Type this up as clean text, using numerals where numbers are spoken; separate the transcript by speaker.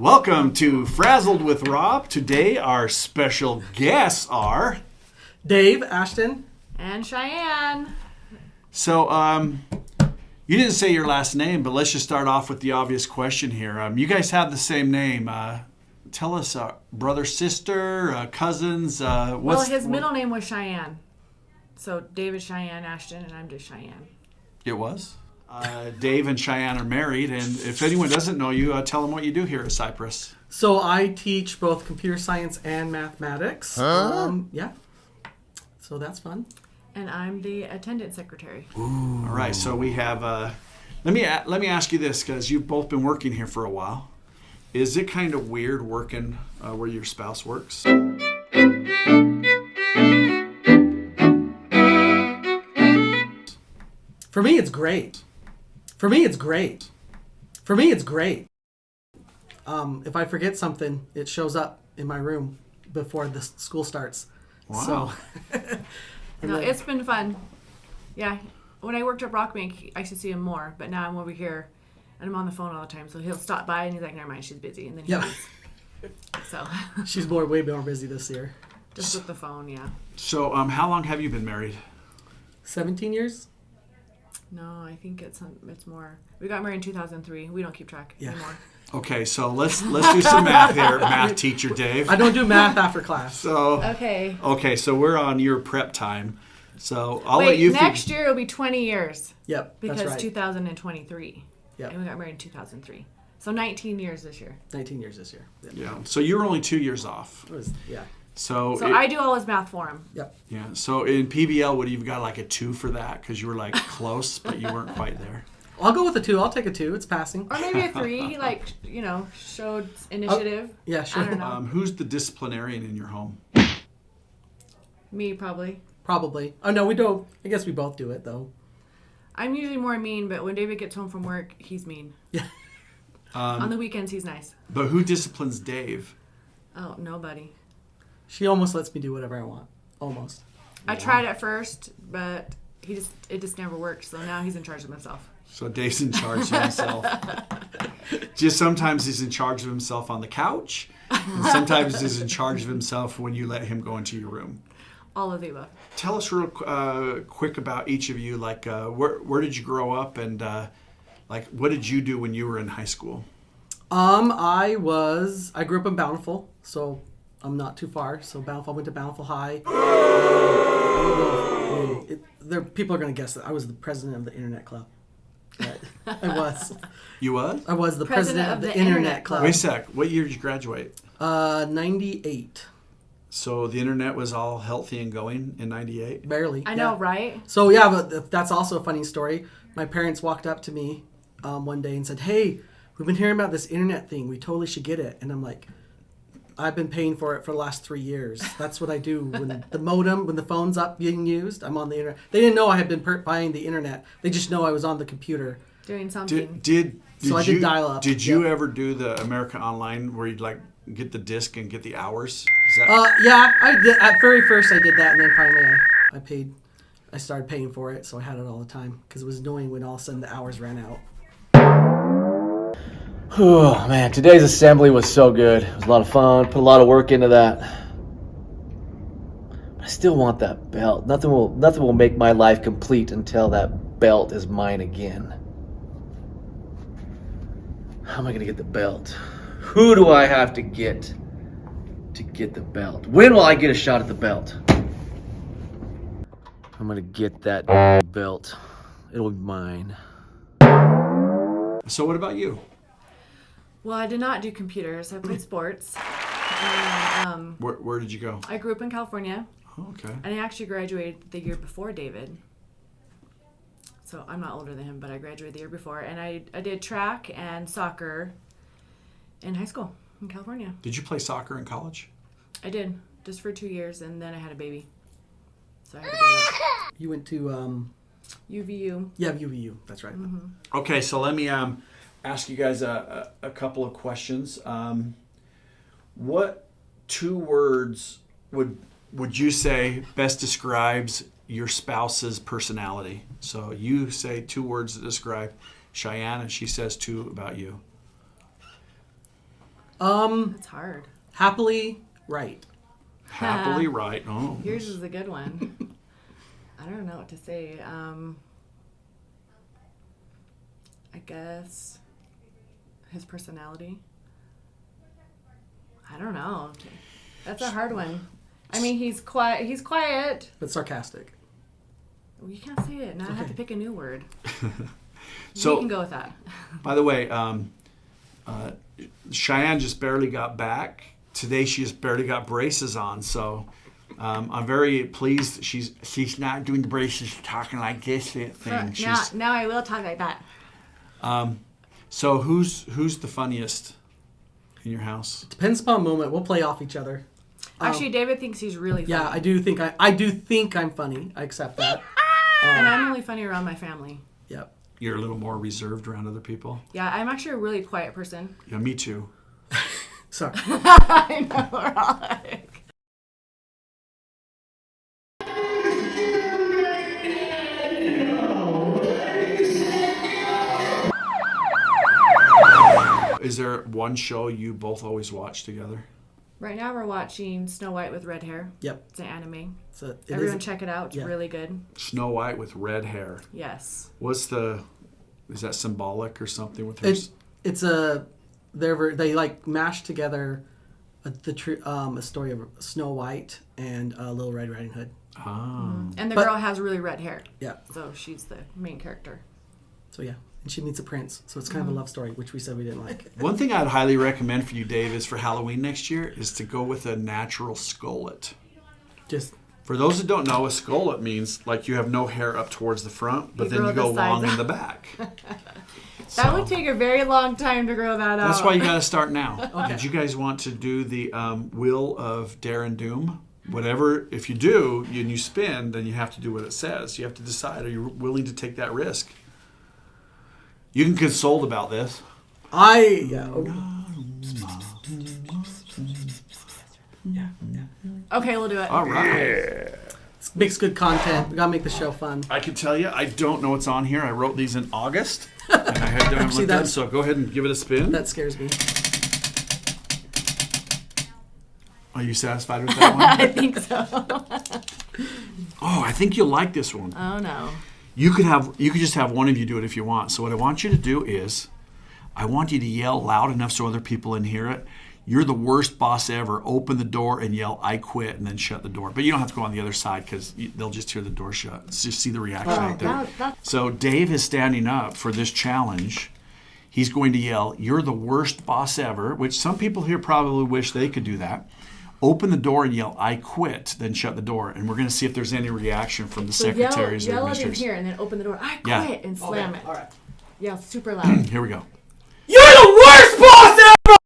Speaker 1: Welcome to Fraziled with Rob. Today our special guests are
Speaker 2: Dave, Ashton,
Speaker 3: and Cheyanne.
Speaker 1: So, you didn't say your last name, but let's just start off with the obvious question here. You guys have the same name. Tell us, brother, sister, cousins.
Speaker 3: Well, his middle name was Cheyanne. So Dave is Cheyanne Ashton, and I'm just Cheyanne.
Speaker 1: It was? Dave and Cheyanne are married, and if anyone doesn't know you, tell them what you do here at Cyprus.
Speaker 2: So I teach both computer science and mathematics. Yeah. So that's fun.
Speaker 3: And I'm the attendance secretary.
Speaker 1: Ooh. All right, so we have... let me ask you this, because you've both been working here for a while. Is it kind of weird working where your spouse works?
Speaker 2: For me, it's great. If I forget something, it shows up in my room before the school starts.
Speaker 1: Wow.
Speaker 2: So,
Speaker 3: no, it's been fun. Yeah. When I worked at Rockbank, I should see him more, but now I'm over here and I'm on the phone all the time. So he'll stop by and he's like, never mind, she's busy. And then he leaves. So
Speaker 2: she's way more busy this year.
Speaker 3: Just with the phone, yeah.
Speaker 1: So how long have you been married?
Speaker 2: 17 years?
Speaker 3: No, I think it's more. We got married in 2003. We don't keep track anymore.
Speaker 1: Okay, so let's do some math here, math teacher Dave.
Speaker 2: I don't do math after class.
Speaker 1: So Okay, so we're on your prep time. So I'll let you.
Speaker 3: Next year it'll be 20 years.
Speaker 2: Yep,
Speaker 3: because
Speaker 2: that's right.
Speaker 3: 2023.
Speaker 2: Yep.
Speaker 3: And we got married in 2003. So 19 years this year.
Speaker 2: 19 years this year. Yep.
Speaker 1: Yeah. So you were only 2 years off.
Speaker 2: Yeah.
Speaker 1: So
Speaker 3: I do all his math for him.
Speaker 2: Yep.
Speaker 1: Yeah. So in PBL, would you have got like a 2 for that because you were like close, but you weren't quite there?
Speaker 2: I'll go with a 2. I'll take a 2. It's passing.
Speaker 3: Or maybe a 3. He showed initiative.
Speaker 2: Yeah, sure.
Speaker 3: I don't know.
Speaker 1: Who's the disciplinarian in your home?
Speaker 3: Me, probably.
Speaker 2: Probably. Oh, no, we don't. I guess we both do it, though.
Speaker 3: I'm usually more mean, but when David gets home from work, he's mean.
Speaker 2: Yeah.
Speaker 3: On the weekends, he's nice.
Speaker 1: But who disciplines Dave?
Speaker 3: Oh, nobody.
Speaker 2: She almost lets me do whatever I want. Almost.
Speaker 3: I tried at first, but it just never worked. So now he's in charge of himself.
Speaker 1: So Dave's in charge of himself. Just sometimes he's in charge of himself on the couch, and sometimes he's in charge of himself when you let him go into your room.
Speaker 3: All of the above.
Speaker 1: Tell us real quick about each of you. Like, where did you grow up, and what did you do when you were in high school?
Speaker 2: I grew up in Bountiful, so I'm not too far. So Bountiful, I went to Bountiful High. People are going to guess that I was the president of the Internet Club. I was.
Speaker 1: You was?
Speaker 2: I was the president of the Internet Club.
Speaker 1: Wait a sec. What year did you graduate?
Speaker 2: 98.
Speaker 1: So the internet was all healthy and going in 98?
Speaker 2: Barely.
Speaker 3: I know, right?
Speaker 2: So yeah, but that's also a funny story. My parents walked up to me one day and said, "Hey, we've been hearing about this internet thing. We totally should get it." And I'm like, I've been paying for it for the last 3 years. That's what I do. When the phone's up being used, I'm on the internet. They didn't know I had been buying the internet. They just know I was on the computer.
Speaker 3: Doing something.
Speaker 2: I did dial up.
Speaker 1: Did you ever do the America Online where you'd get the disc and get the hours?
Speaker 2: Yeah, I did. At very first I did that, and then finally I started paying for it, so I had it all the time because it was annoying when all of a sudden the hours ran out.
Speaker 4: Oh man, today's assembly was so good. It was a lot of fun. Put a lot of work into that. I still want that belt. Nothing will make my life complete until that belt is mine again. How am I gonna get the belt? Who do I have to get the belt? When will I get a shot at the belt? I'm gonna get that belt. It'll be mine.
Speaker 1: So what about you?
Speaker 3: Well, I did not do computers. I played sports. And,
Speaker 1: Where did you go?
Speaker 3: I grew up in California.
Speaker 1: Oh, okay.
Speaker 3: And I actually graduated the year before David. So I'm not older than him, but I graduated the year before. And I did track and soccer in high school in California.
Speaker 1: Did you play soccer in college?
Speaker 3: I did, just for 2 years, and then I had a baby. So I had to give it up.
Speaker 2: You went to
Speaker 3: UVU.
Speaker 2: Yeah, UVU. That's right.
Speaker 3: Mm-hmm.
Speaker 1: Okay, so let me ask you guys a couple of questions. What 2 words would you say best describes your spouse's personality? So you say 2 words that describe Cheyanne, and she says 2 about you.
Speaker 3: That's hard.
Speaker 2: Happily right.
Speaker 1: Happily right. Oh.
Speaker 3: Yours is a good one. I don't know what to say. I guess his personality. I don't know. That's a hard one. I mean, he's quiet. He's quiet.
Speaker 2: But sarcastic.
Speaker 3: Well, you can't say it. Now I have to pick a new word.
Speaker 1: So,
Speaker 3: you can go with that.
Speaker 1: by the way, Cheyenne just barely got back. Today she just barely got braces on. So I'm very pleased she's not doing the braces, talking like this thing.
Speaker 3: Now I will talk like that.
Speaker 1: So who's the funniest in your house?
Speaker 2: Depends upon moment. We'll play off each other.
Speaker 3: Actually, David thinks he's really funny.
Speaker 2: Yeah, I do think I'm funny. I accept that.
Speaker 3: And I'm only funny around my family.
Speaker 2: Yep.
Speaker 1: You're a little more reserved around other people?
Speaker 3: Yeah, I'm actually a really quiet person.
Speaker 1: Yeah, me too.
Speaker 2: Sorry.
Speaker 3: I know, we're all like...
Speaker 1: Is there one show you both always watch together?
Speaker 3: Right now we're watching Snow White with Red Hair.
Speaker 2: Yep.
Speaker 3: It's an anime.
Speaker 2: Everyone
Speaker 3: Check it out. It's really good.
Speaker 1: Snow White with red hair.
Speaker 3: Yes.
Speaker 1: Is that symbolic or something with her?
Speaker 2: They like mash together a story of Snow White and Little Red Riding Hood.
Speaker 1: Oh.
Speaker 3: And the girl has really red hair.
Speaker 2: Yeah.
Speaker 3: So she's the main character.
Speaker 2: So yeah. And she meets a prince. So it's kind of a love story, which we said we didn't like.
Speaker 1: One thing I'd highly recommend for you, Dave, is for Halloween next year is to go with a natural skullet. For those that don't know, a skullet means like you have no hair up towards the front, but then you go long in the back.
Speaker 3: That would take a very long time to grow that out.
Speaker 1: That's why you got to start now. Okay. Did you guys want to do the Wheel of Dare and Doom? Whatever, if you do and you spin, then you have to do what it says. You have to decide, are you willing to take that risk? You can consult about this.
Speaker 2: Yeah.
Speaker 3: Okay, we'll do it.
Speaker 1: All right.
Speaker 2: It makes good content. We gotta make the show fun.
Speaker 1: I can tell you, I don't know what's on here. I wrote these in August, and I haven't looked at them, so go ahead and give it a spin.
Speaker 2: That scares me.
Speaker 1: Are you satisfied with that one?
Speaker 3: I think so.
Speaker 1: Oh, I think you'll like this one.
Speaker 3: Oh, no.
Speaker 1: You could just have one of you do it if you want. So what I want you to do is, I want you to yell loud enough so other people can hear it. You're the worst boss ever. Open the door and yell, "I quit," and then shut the door. But you don't have to go on the other side because they'll just hear the door shut. Just see the reaction right there. So Dave is standing up for this challenge. He's going to yell, "You're the worst boss ever," which some people here probably wish they could do that. Open the door and yell, "I quit," then shut the door. And we're going to see if there's any reaction from the secretaries or
Speaker 3: yell it in
Speaker 1: administrators.
Speaker 3: here and then open the door. "I quit," and slam it.
Speaker 2: All right.
Speaker 3: Yell super loud.
Speaker 1: Here we go.
Speaker 2: You're the worst boss ever!